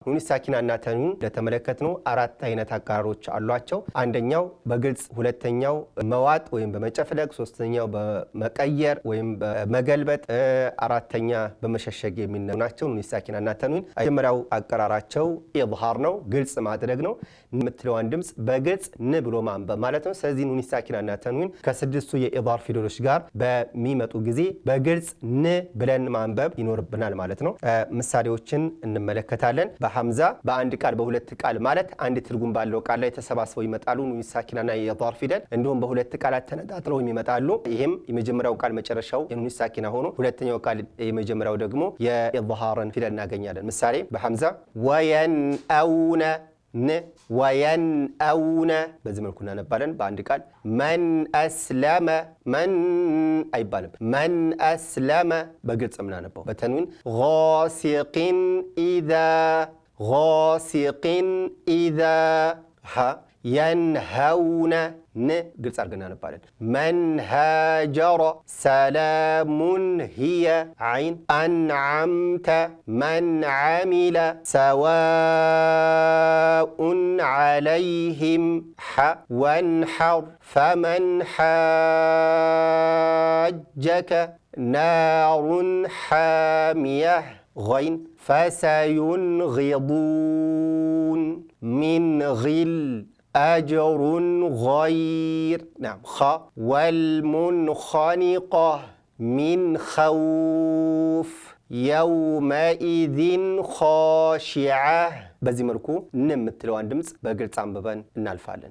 ኑን ሳኪናና ተንዊን ለተመለከትነው አራት አይነት አቀራሮች አሏቸው። አንደኛው በግልጽ፣ ሁለተኛው መዋጥ ወይም በመጨፍለቅ፣ ሶስተኛው በመቀየር ወይም በመገልበጥ፣ አራተኛ በመሸሸግ የሚነው ናቸው። ኑን ሳኪናና ተንዊን መጀመሪያው አቀራራቸው ኢዝሃር ነው፣ ግልጽ ማድረግ ነው። የምትለዋን ድምጽ በግልጽ ን ብሎ ማንበብ ማለት ነው። ስለዚህ ኑን ሳኪናና ተንዊን ከስድስቱ የኢዝሃር ፊደሎች ጋር በሚመጡ ጊዜ በግልጽ ን ብለን ማንበብ ይኖርብናል ማለት ነው። ምሳሌዎችን እንመለከታለን። በሐምዛ በአንድ ቃል በሁለት ቃል ማለት አንድ ትርጉም ባለው ቃል ላይ ተሰባስበው ይመጣሉ ኑን ሳኪናና የኢዝሃር ፊደል። እንዲሁም በሁለት ቃላት ተነጣጥለው ይመጣሉ። ይሄም የመጀመሪያው ቃል መጨረሻው የኑን ሳኪና ሆኖ ሁለተኛው ቃል የመጀመሪያው ደግሞ የኢዝሃርን ፊደል እናገኛለን። ምሳሌ በሐምዛ ወየንአውነ ن وينأون بزي መልኩ እናነባለን። በአንድ ቃል من أسلم من አይባልም። من أسلم በግልጽ እናነባው። በተንዊን غاسق إذا ها ينهون ن ግልጽ አድርገን እናነባለን። من هاجر سلام هي عين أنعمت من عمل سواء عليهم ح وانحر فمن حاجك نار حامية غين فسينغضون من غل أجر غير نعم خ والمنخنقة من خوف يومئذ خاشعة በዚህ መልኩ ን የምትለዋን ድምጽ በግልጽ አንብበን እናልፋለን።